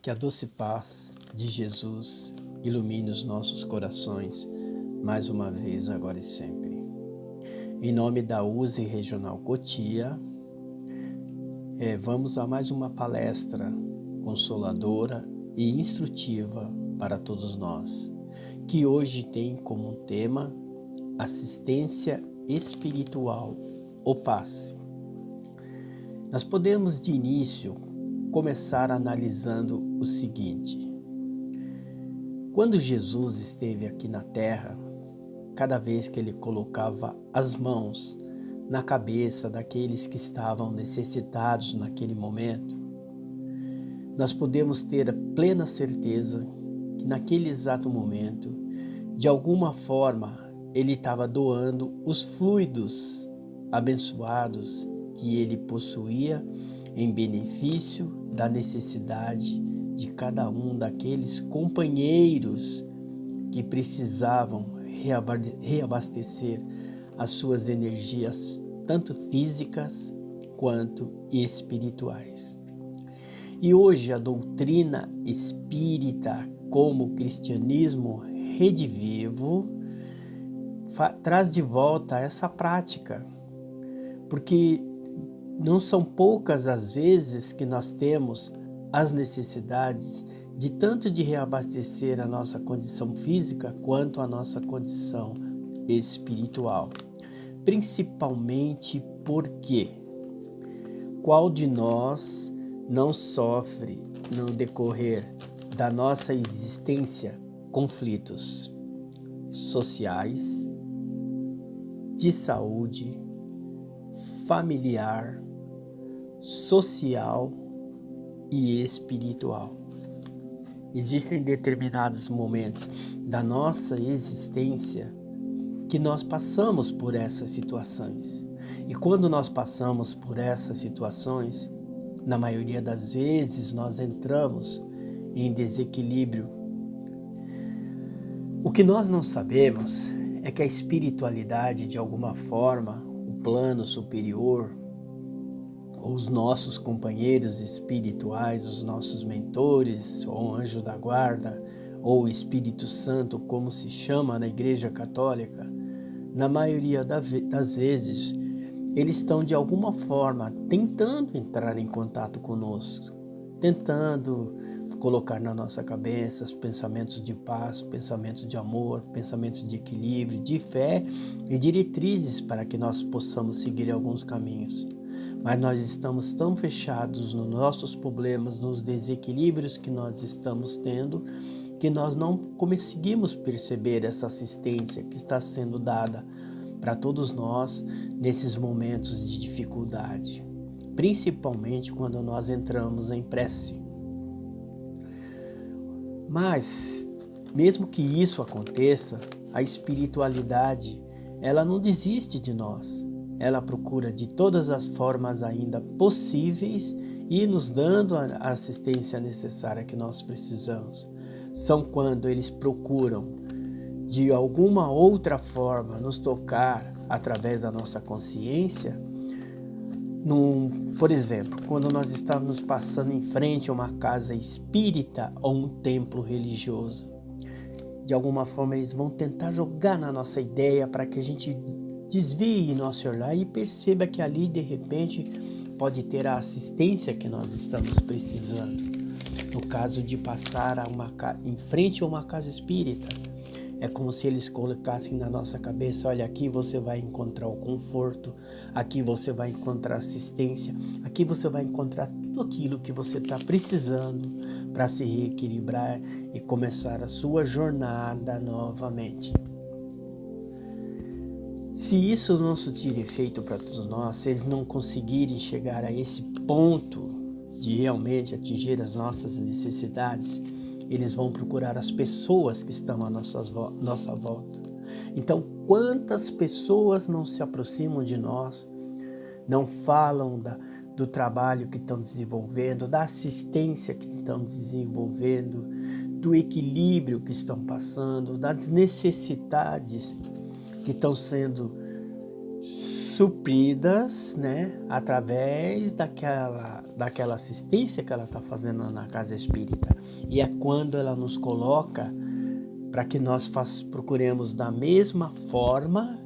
Que a doce paz de Jesus ilumine os nossos corações, mais uma vez, agora e sempre. Em nome da USE Regional Cotia, vamos a mais uma palestra consoladora e instrutiva para todos nós, que hoje tem como tema assistência espiritual, o passe. Nós podemos, de início, começar analisando o seguinte: quando Jesus esteve aqui na Terra, cada vez que ele colocava as mãos na cabeça daqueles que estavam necessitados naquele momento, nós podemos ter a plena certeza que naquele exato momento, de alguma forma, ele estava doando os fluidos abençoados que ele possuía em benefício da necessidade de cada um daqueles companheiros que precisavam reabastecer as suas energias, tanto físicas quanto espirituais. E hoje a doutrina espírita, como o cristianismo redivivo, traz de volta essa prática, porque não são poucas as vezes que nós temos as necessidades de tanto de reabastecer a nossa condição física quanto a nossa condição espiritual. Principalmente porque qual de nós não sofre no decorrer da nossa existência conflitos sociais, de saúde, familiar, social e espiritual. Existem determinados momentos da nossa existência que nós passamos por essas situações. E quando nós passamos por essas situações, na maioria das vezes nós entramos em desequilíbrio. O que nós não sabemos é que a espiritualidade, de alguma forma, o plano superior, os nossos companheiros espirituais, os nossos mentores, ou anjo da guarda, ou Espírito Santo, como se chama na Igreja Católica, na maioria das vezes, eles estão de alguma forma tentando entrar em contato conosco, tentando colocar na nossa cabeça pensamentos de paz, pensamentos de amor, pensamentos de equilíbrio, de fé e diretrizes para que nós possamos seguir alguns caminhos. Mas nós estamos tão fechados nos nossos problemas, nos desequilíbrios que nós estamos tendo, que nós não conseguimos perceber essa assistência que está sendo dada para todos nós nesses momentos de dificuldade, principalmente quando nós entramos em prece. Mas, mesmo que isso aconteça, a espiritualidade, ela não desiste de nós. Ela procura de todas as formas ainda possíveis e nos dando a assistência necessária que nós precisamos. São quando eles procuram, de alguma outra forma, nos tocar através da nossa consciência. Por exemplo, quando nós estamos passando em frente a uma casa espírita ou um templo religioso, de alguma forma eles vão tentar jogar na nossa ideia para que a gente desvie nosso olhar e perceba que ali, de repente, pode ter a assistência que nós estamos precisando. No caso de passar em frente a uma casa espírita, é como se eles colocassem na nossa cabeça: olha, aqui você vai encontrar o conforto, aqui você vai encontrar assistência, aqui você vai encontrar tudo aquilo que você está precisando para se reequilibrar e começar a sua jornada novamente. Se isso não surtir efeito para todos nós, se eles não conseguirem chegar a esse ponto de realmente atingir as nossas necessidades, eles vão procurar as pessoas que estão à nossa volta. Então, quantas pessoas não se aproximam de nós, não falam do trabalho que estão desenvolvendo, da assistência que estão desenvolvendo, do equilíbrio que estão passando, das necessidades que estão sendo supridas, né, através daquela assistência que ela está fazendo na casa espírita. E é quando ela nos coloca para que nós procuremos da mesma forma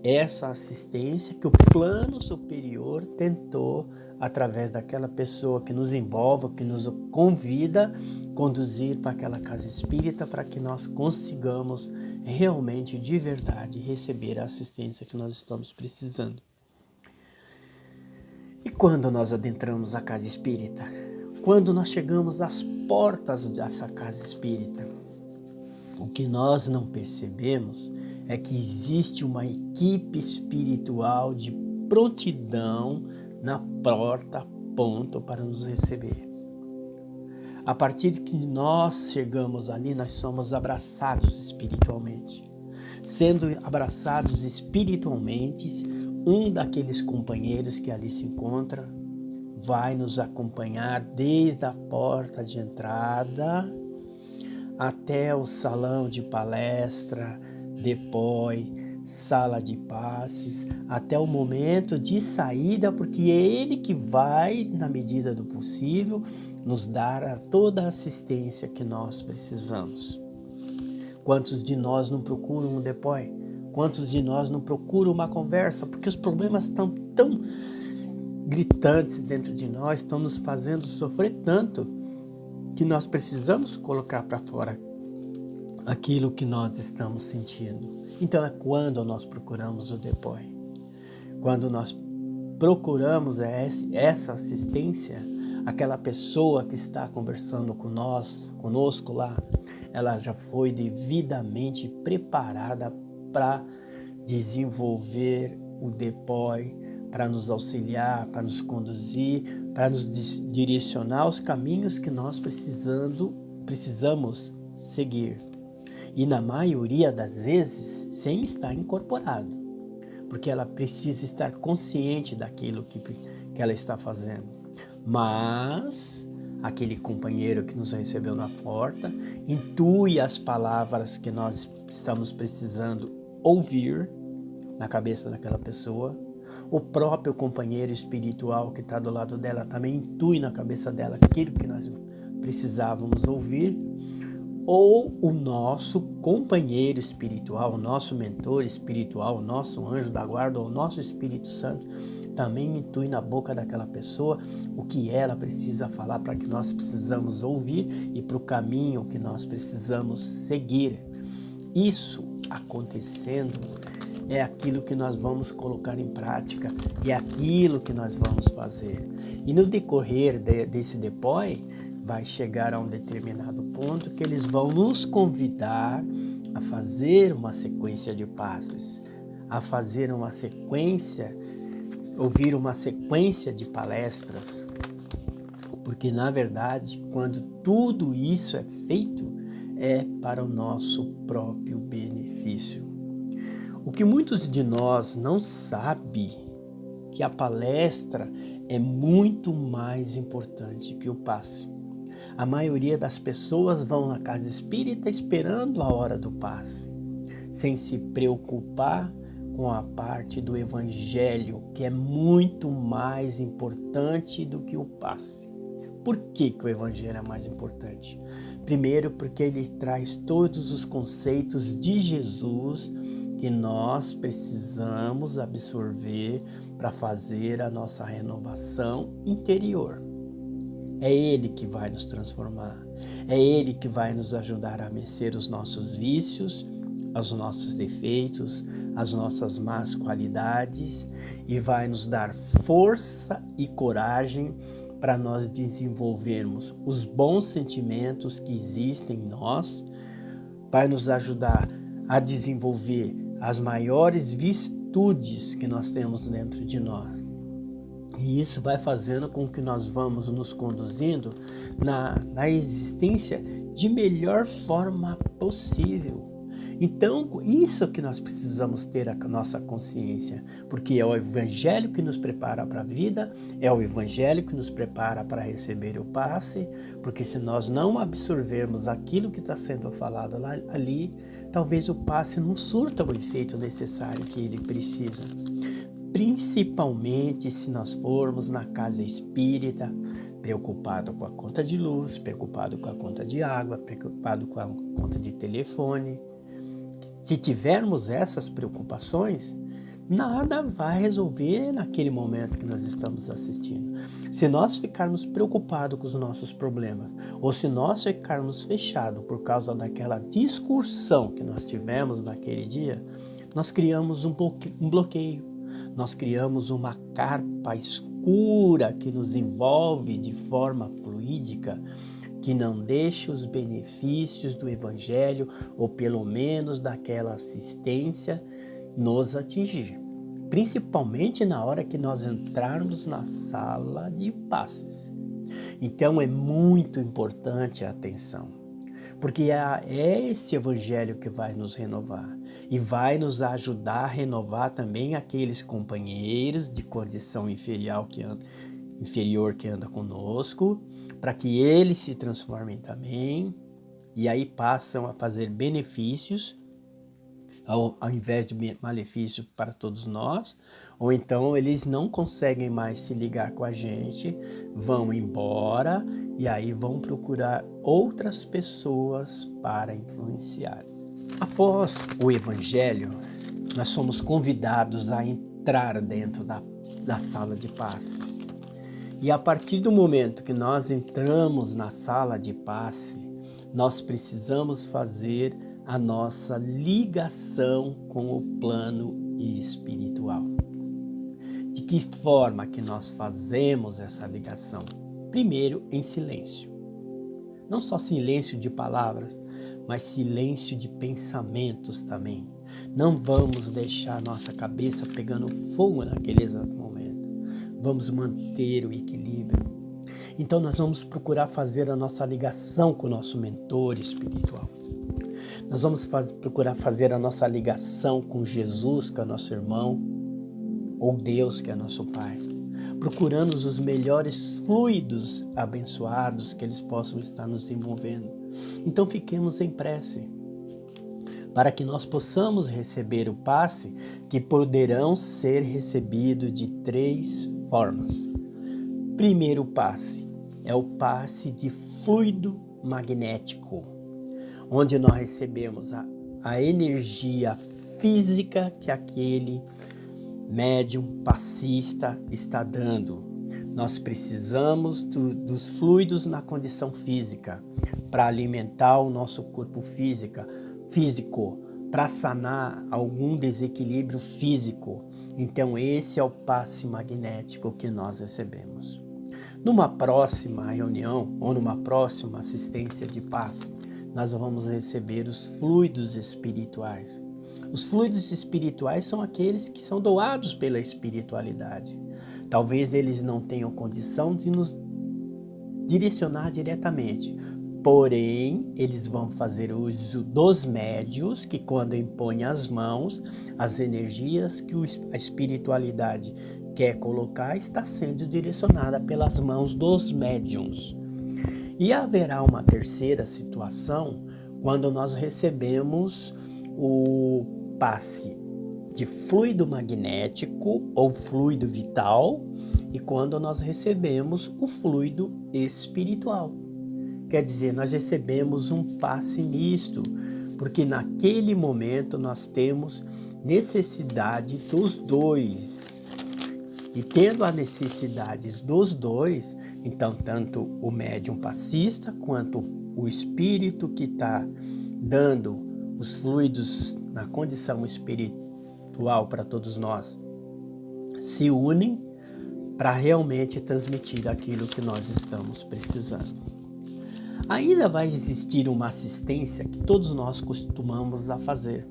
essa assistência que o plano superior tentou, através daquela pessoa que nos envolve, que nos convida, conduzir para aquela casa espírita, para que nós consigamos realmente, de verdade, receber a assistência que nós estamos precisando. E quando nós adentramos a casa espírita? Quando nós chegamos às portas dessa casa espírita, o que nós não percebemos é que existe uma equipe espiritual de prontidão na porta a ponto para nos receber. A partir de que nós chegamos ali, nós somos abraçados espiritualmente. Sendo abraçados espiritualmente, um daqueles companheiros que ali se encontra vai nos acompanhar desde a porta de entrada até o salão de palestra, depois sala de passes, até o momento de saída, porque é ele que vai, na medida do possível, nos dar toda a assistência que nós precisamos. Quantos de nós não procuram um depois? Quantos de nós não procuram uma conversa? Porque os problemas estão tão gritantes dentro de nós, estão nos fazendo sofrer tanto, que nós precisamos colocar para fora aquilo que nós estamos sentindo. Então é quando nós procuramos o depois. Quando nós procuramos essa assistência, aquela pessoa que está conversando conosco lá, ela já foi devidamente preparada para desenvolver o depois, para nos auxiliar, para nos conduzir, para nos direcionar os caminhos que nós precisamos seguir. E na maioria das vezes, sem estar incorporado, porque ela precisa estar consciente daquilo que ela está fazendo. Mas aquele companheiro que nos recebeu na porta intui as palavras que nós estamos precisando ouvir na cabeça daquela pessoa. O próprio companheiro espiritual que está do lado dela também intui na cabeça dela aquilo que nós precisávamos ouvir. Ou o nosso companheiro espiritual, o nosso mentor espiritual, o nosso anjo da guarda, ou o nosso Espírito Santo, também intui na boca daquela pessoa o que ela precisa falar para que nós precisamos ouvir e para o caminho que nós precisamos seguir. Isso acontecendo é aquilo que nós vamos colocar em prática e é aquilo que nós vamos fazer. E no decorrer desse depois, vai chegar a um determinado ponto que eles vão nos convidar a fazer uma sequência de passes, a fazer uma sequência, ouvir uma sequência de palestras, porque na verdade, quando tudo isso é feito, é para o nosso próprio benefício. O que muitos de nós não sabem, que a palestra é muito mais importante que o passe. A maioria das pessoas vão na casa espírita esperando a hora do passe, sem se preocupar com a parte do evangelho, que é muito mais importante do que o passe. Por que o evangelho é mais importante? Primeiro, porque ele traz todos os conceitos de Jesus que nós precisamos absorver para fazer a nossa renovação interior. É Ele que vai nos transformar, é Ele que vai nos ajudar a vencer os nossos vícios, os nossos defeitos, as nossas más qualidades e vai nos dar força e coragem para nós desenvolvermos os bons sentimentos que existem em nós, vai nos ajudar a desenvolver as maiores virtudes que nós temos dentro de nós. E isso vai fazendo com que nós vamos nos conduzindo na existência de melhor forma possível. Então, isso que nós precisamos ter a nossa consciência, porque é o Evangelho que nos prepara para a vida, é o Evangelho que nos prepara para receber o passe, porque se nós não absorvermos aquilo que está sendo falado ali, talvez o passe não surta o efeito necessário que ele precisa. Principalmente se nós formos na casa espírita, preocupado com a conta de luz, preocupado com a conta de água, preocupado com a conta de telefone. Se tivermos essas preocupações, nada vai resolver naquele momento que nós estamos assistindo. Se nós ficarmos preocupados com os nossos problemas, ou se nós ficarmos fechados por causa daquela discussão que nós tivemos naquele dia, nós criamos um bloqueio, nós criamos uma carpa escura que nos envolve de forma fluídica, que não deixa os benefícios do Evangelho, ou pelo menos daquela assistência, nos atingir. Principalmente na hora que nós entrarmos na sala de passes. Então é muito importante a atenção, porque é esse Evangelho que vai nos renovar e vai nos ajudar a renovar também aqueles companheiros de condição inferior que anda conosco, para que eles se transformem também e aí passam a fazer benefícios ao invés de malefício para todos nós, ou então eles não conseguem mais se ligar com a gente, vão embora e aí vão procurar outras pessoas para influenciar. Após o Evangelho, nós somos convidados a entrar dentro da sala de passes. E a partir do momento que nós entramos na sala de passe, nós precisamos fazer a nossa ligação com o plano espiritual. De que forma que nós fazemos essa ligação? Primeiro, em silêncio. Não só silêncio de palavras, mas silêncio de pensamentos também. Não vamos deixar nossa cabeça pegando fogo naquele exato momento. Vamos manter o equilíbrio. Então nós vamos procurar fazer a nossa ligação com o nosso mentor espiritual. Nós vamos procurar fazer a nossa ligação com Jesus, que é nosso irmão, ou Deus, que é nosso Pai, procurando os melhores fluidos abençoados que eles possam estar nos envolvendo. Então fiquemos em prece, para que nós possamos receber o passe, que poderão ser recebidos de 3 formas. Primeiro passe é o passe de fluido magnético, onde nós recebemos a energia física que aquele médium passista está dando. Nós precisamos dos fluidos na condição física para alimentar o nosso corpo físico, para sanar algum desequilíbrio físico. Então esse é o passe magnético que nós recebemos. Numa próxima reunião ou numa próxima assistência de passe, nós vamos receber os fluidos espirituais. Os fluidos espirituais são aqueles que são doados pela espiritualidade. Talvez eles não tenham condição de nos direcionar diretamente, porém, eles vão fazer uso dos médios, que quando impõem as mãos, as energias que a espiritualidade quer colocar está sendo direcionada pelas mãos dos médiuns. E haverá uma terceira situação quando nós recebemos o passe de fluido magnético ou fluido vital e quando nós recebemos o fluido espiritual. Quer dizer, nós recebemos um passe misto, porque naquele momento nós temos necessidade dos dois. E tendo a necessidade dos dois, então tanto o médium passista quanto o espírito que está dando os fluidos na condição espiritual para todos nós se unem para realmente transmitir aquilo que nós estamos precisando. Ainda vai existir uma assistência que todos nós costumamos a fazer.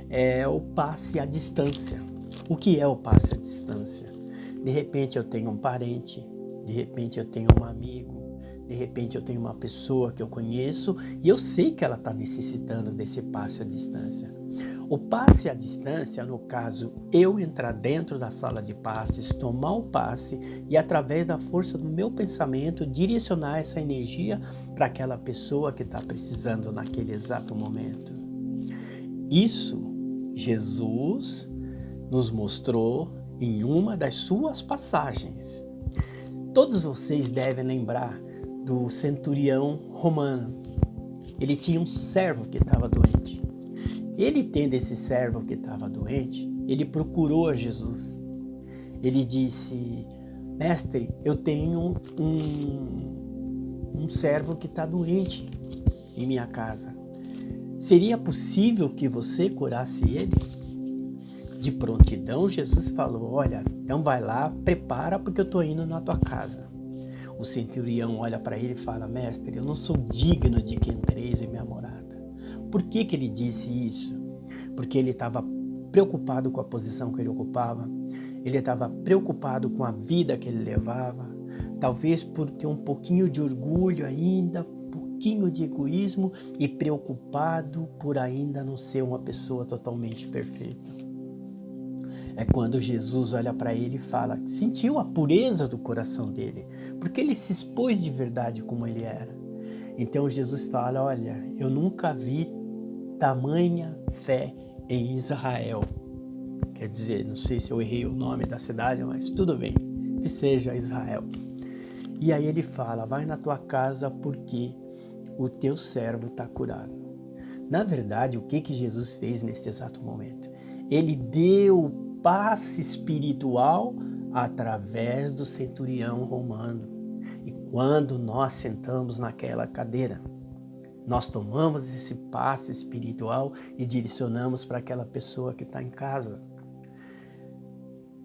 É o passe à distância. O que é o passe à distância? De repente eu tenho um parente, de repente eu tenho um amigo, de repente eu tenho uma pessoa que eu conheço e eu sei que ela está necessitando desse passe à distância. O passe à distância, no caso, eu entrar dentro da sala de passes, tomar o passe e através da força do meu pensamento direcionar essa energia para aquela pessoa que está precisando naquele exato momento. Isso Jesus nos mostrou em uma das suas passagens. Todos vocês devem lembrar do centurião romano. Ele tinha um servo que estava doente. Ele, tendo esse servo que estava doente, ele procurou a Jesus. Ele disse: mestre, eu tenho um servo que está doente em minha casa. Seria possível que você curasse ele? De prontidão, Jesus falou: olha, então vai lá, prepara, porque eu estou indo na tua casa. O centurião olha para ele e fala: mestre, eu não sou digno de que entreis em minha morada. Por que ele disse isso? Porque ele estava preocupado com a posição que ele ocupava, ele estava preocupado com a vida que ele levava, talvez por ter um pouquinho de orgulho ainda, um pouquinho de egoísmo e preocupado por ainda não ser uma pessoa totalmente perfeita. É quando Jesus olha para ele e fala, sentiu a pureza do coração dele, porque ele se expôs de verdade como ele era. Então Jesus fala: olha, eu nunca vi tamanha fé em Israel. Quer dizer, não sei se eu errei o nome da cidade, mas tudo bem, que seja Israel. E aí ele fala: vai na tua casa porque o teu servo está curado. Na verdade, o que Jesus fez nesse exato momento? Ele deu passe espiritual através do centurião romano. E quando nós sentamos naquela cadeira, nós tomamos esse passe espiritual e direcionamos para aquela pessoa que está em casa.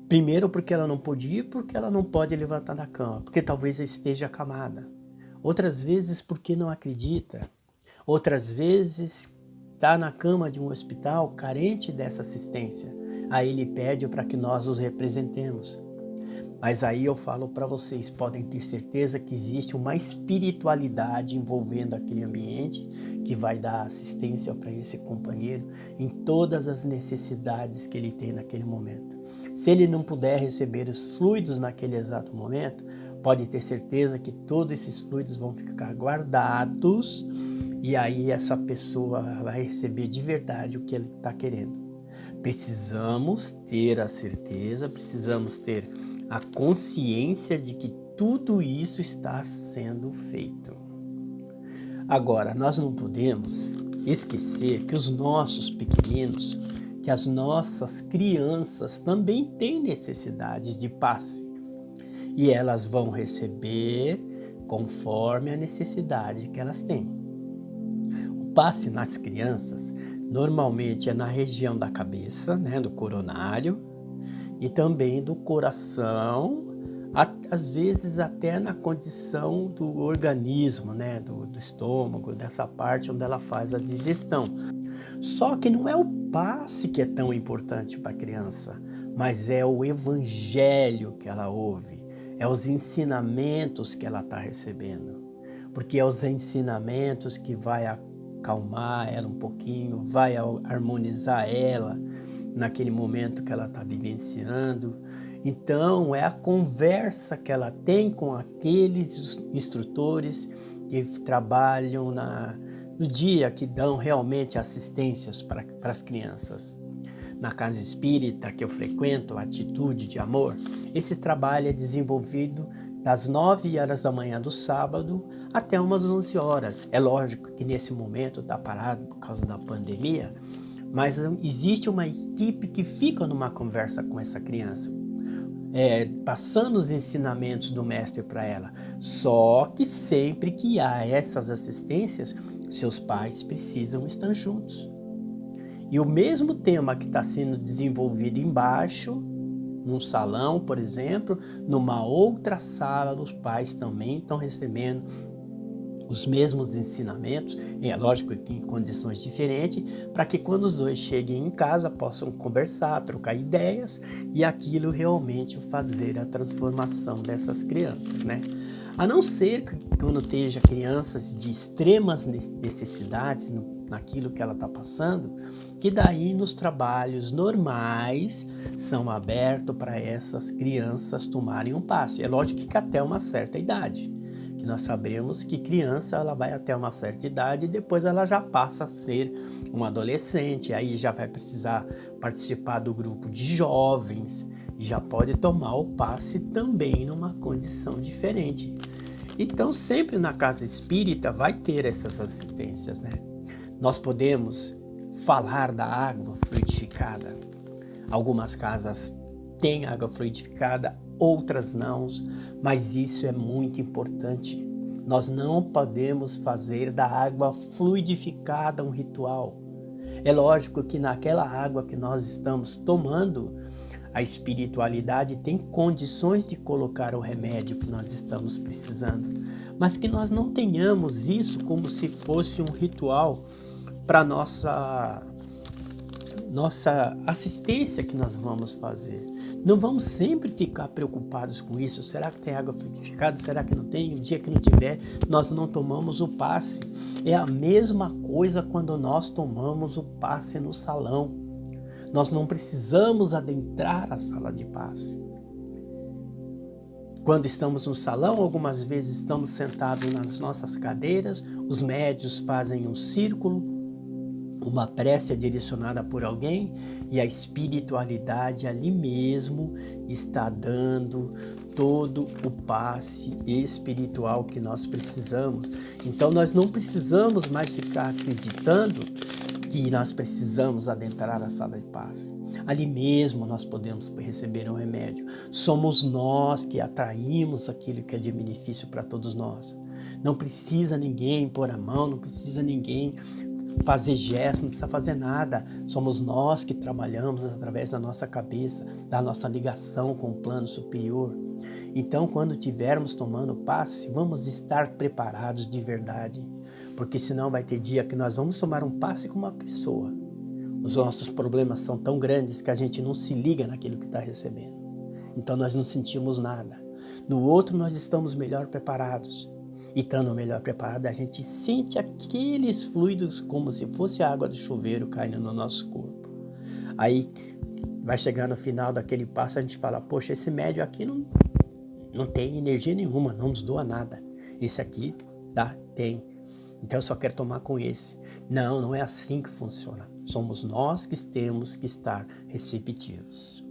Primeiro porque ela não podia ir, porque ela não pode levantar da cama, porque talvez esteja acamada. Outras vezes porque não acredita. Outras vezes está na cama de um hospital carente dessa assistência. Aí ele pede para que nós os representemos. Mas aí eu falo para vocês, podem ter certeza que existe uma espiritualidade envolvendo aquele ambiente que vai dar assistência para esse companheiro em todas as necessidades que ele tem naquele momento. Se ele não puder receber os fluidos naquele exato momento, pode ter certeza que todos esses fluidos vão ficar guardados e aí essa pessoa vai receber de verdade o que ele está querendo. Precisamos ter a certeza, precisamos ter a consciência de que tudo isso está sendo feito. Agora, nós não podemos esquecer que os nossos pequeninos, que as nossas crianças também têm necessidades de passe. E elas vão receber conforme a necessidade que elas têm. O passe nas crianças normalmente é na região da cabeça, né, do coronário, e também do coração, às vezes até na condição do organismo, né, do estômago, dessa parte onde ela faz a digestão. Só que não é o passe que é tão importante para a criança, mas é o evangelho que ela ouve, é os ensinamentos que ela está recebendo, porque é os ensinamentos que vai acalmar ela um pouquinho, vai harmonizar ela naquele momento que ela está vivenciando. Então, é a conversa que ela tem com aqueles instrutores que trabalham no dia, que dão realmente assistências para as crianças. Na casa espírita que eu frequento, a Atitude de Amor, esse trabalho é desenvolvido das 9 horas da manhã do sábado até umas 11 horas. É lógico que nesse momento está parado por causa da pandemia, mas existe uma equipe que fica numa conversa com essa criança, passando os ensinamentos do mestre para ela. Só que sempre que há essas assistências, seus pais precisam estar juntos. E o mesmo tema que está sendo desenvolvido embaixo, num salão, por exemplo, numa outra sala, os pais também estão recebendo os mesmos ensinamentos, é lógico que em condições diferentes, para que quando os dois cheguem em casa possam conversar, trocar ideias e aquilo realmente fazer a transformação dessas crianças, né? A não ser que quando esteja crianças de extremas necessidades naquilo que ela está passando, que daí nos trabalhos normais são abertos para essas crianças tomarem um passe. É lógico que até uma certa idade. que nós sabemos que criança ela vai até uma certa idade e depois ela já passa a ser uma adolescente, aí já vai precisar participar do grupo de jovens, já pode tomar o passe também numa condição diferente. Então sempre na casa espírita vai ter essas assistências, né? Nós podemos falar da água fluidificada. Algumas casas têm água fluidificada, outras não, mas isso é muito importante. Nós não podemos fazer da água fluidificada um ritual. É lógico que naquela água que nós estamos tomando, a espiritualidade tem condições de colocar o remédio que nós estamos precisando, mas que nós não tenhamos isso como se fosse um ritual para nossa assistência que nós vamos fazer. Não vamos sempre ficar preocupados com isso. Será que tem água fluidificada? Será que não tem? O dia que não tiver, nós não tomamos o passe. É a mesma coisa quando nós tomamos o passe no salão. Nós não precisamos adentrar a sala de passe. Quando estamos no salão, algumas vezes estamos sentados nas nossas cadeiras, os médiuns fazem um círculo, uma prece é direcionada por alguém e a espiritualidade ali mesmo está dando todo o passe espiritual que nós precisamos. Então nós não precisamos mais ficar acreditando que nós precisamos adentrar a sala de passe. Ali mesmo nós podemos receber um remédio. Somos nós que atraímos aquilo que é de benefício para todos nós. Não precisa ninguém pôr a mão, não precisa ninguém fazer gesto, não precisa fazer nada. Somos nós que trabalhamos através da nossa cabeça, da nossa ligação com o plano superior. Então, quando estivermos tomando passe, vamos estar preparados de verdade, porque senão vai ter dia que nós vamos tomar um passe com uma pessoa. Os nossos problemas são tão grandes que a gente não se liga naquilo que está recebendo. Então, nós não sentimos nada. No outro, nós estamos melhor preparados. E estando melhor preparado, a gente sente aqueles fluidos como se fosse a água do chuveiro caindo no nosso corpo. Aí vai chegar no final daquele passo, a gente fala, poxa, esse médio aqui não tem energia nenhuma, não nos doa nada. Esse aqui tem. Então eu só quero tomar com esse. Não é assim que funciona. Somos nós que temos que estar receptivos.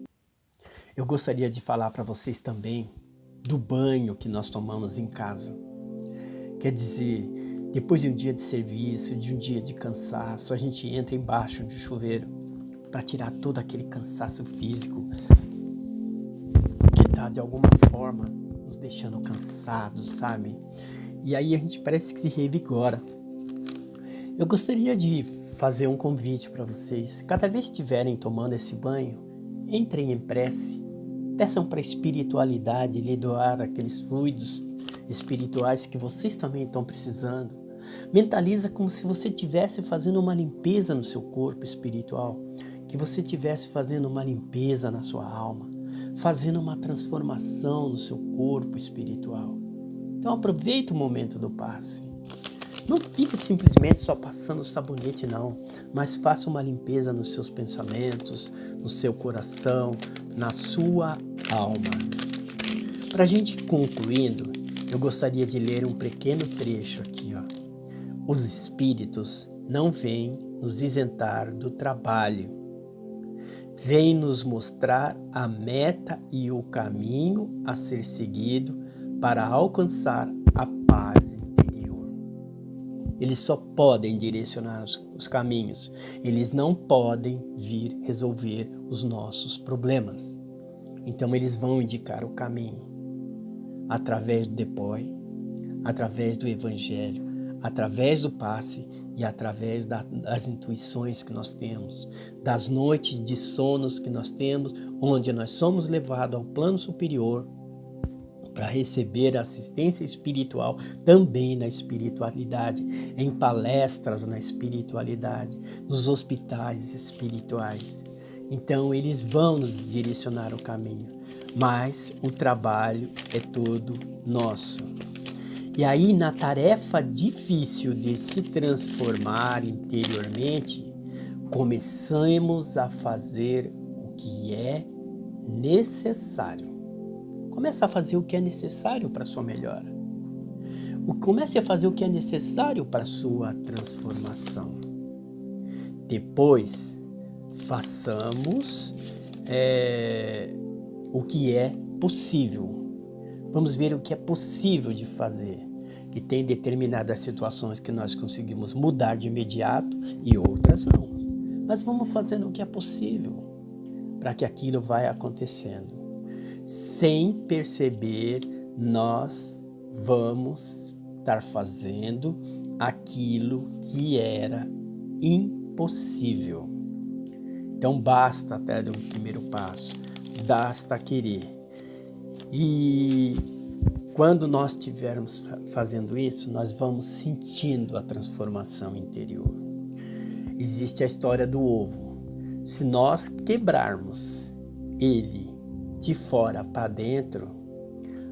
Eu gostaria de falar para vocês também do banho que nós tomamos em casa. Quer dizer, depois de um dia de serviço, de um dia de cansaço, a gente entra embaixo de um chuveiro para tirar todo aquele cansaço físico que está de alguma forma nos deixando cansados, sabe? E aí a gente parece que se revigora. Eu gostaria de fazer um convite para vocês. Cada vez que estiverem tomando esse banho, entrem em prece. Peçam para a espiritualidade lhe doar aqueles fluidos espirituais que vocês também estão precisando. Mentaliza como se você estivesse fazendo uma limpeza no seu corpo espiritual, que você estivesse fazendo uma limpeza na sua alma, fazendo uma transformação no seu corpo espiritual. Então aproveite o momento do passe. Não fique simplesmente só passando sabonete não, mas faça uma limpeza nos seus pensamentos, no seu coração, na sua alma. Para a gente concluindo, eu gostaria de ler um pequeno trecho aqui, ó. Os espíritos não vêm nos isentar do trabalho, vêm nos mostrar a meta e o caminho a ser seguido para alcançar a paz interior. Eles só podem direcionar os caminhos, eles não podem vir resolver os nossos problemas. Então eles vão indicar o caminho. Através do depói, através do evangelho, através do passe e através das intuições que nós temos, das noites de sonos que nós temos, onde nós somos levados ao plano superior para receber assistência espiritual também na espiritualidade, em palestras na espiritualidade, nos hospitais espirituais. Então eles vão nos direcionar o caminho. Mas o trabalho é todo nosso. E aí, na tarefa difícil de se transformar interiormente, começamos a fazer o que é necessário. Começa a fazer o que é necessário para a sua melhora. Comece a fazer o que é necessário para a sua transformação. Depois, façamos o que é possível. Vamos ver o que é possível de fazer. E tem determinadas situações que nós conseguimos mudar de imediato e outras não. Mas vamos fazendo o que é possível para que aquilo vá acontecendo. Sem perceber, nós vamos estar fazendo aquilo que era impossível. Então basta até de um primeiro passo, basta querer. E quando nós estivermos fazendo isso, nós vamos sentindo a transformação interior. Existe a história do ovo. Se nós quebrarmos ele de fora para dentro,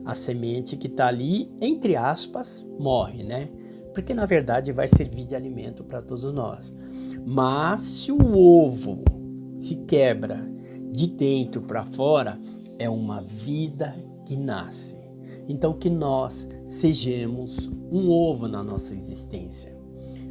a semente que está ali, entre aspas, morre, né? Porque na verdade vai servir de alimento para todos nós. Mas se o ovo se quebra de dentro para fora, é uma vida que nasce. Então que nós sejamos um ovo na nossa existência.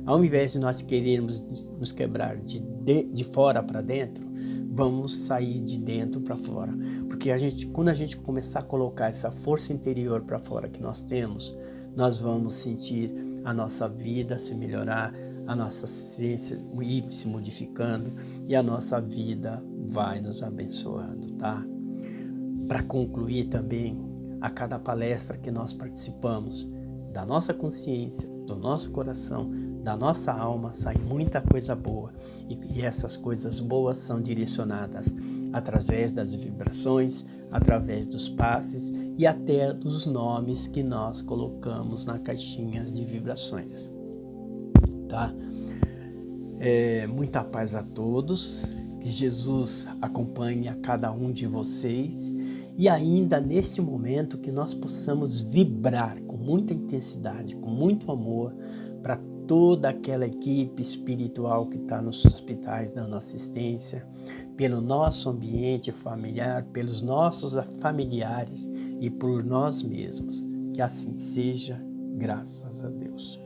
Ao invés de nós querermos nos quebrar de fora para dentro, vamos sair de dentro para fora. Porque quando a gente começar a colocar essa força interior para fora que nós temos, nós vamos sentir a nossa vida se melhorar, a nossa ciência ir se modificando e a nossa vida vai nos abençoando, tá? Para concluir também, a cada palestra que nós participamos, da nossa consciência, do nosso coração, da nossa alma, sai muita coisa boa. E essas coisas boas são direcionadas através das vibrações, através dos passes e até dos nomes que nós colocamos na caixinha de vibrações. Tá? Muita paz a todos, que Jesus acompanhe a cada um de vocês e ainda neste momento que nós possamos vibrar com muita intensidade, com muito amor para toda aquela equipe espiritual que está nos hospitais dando assistência, pelo nosso ambiente familiar, pelos nossos familiares e por nós mesmos. Que assim seja, graças a Deus.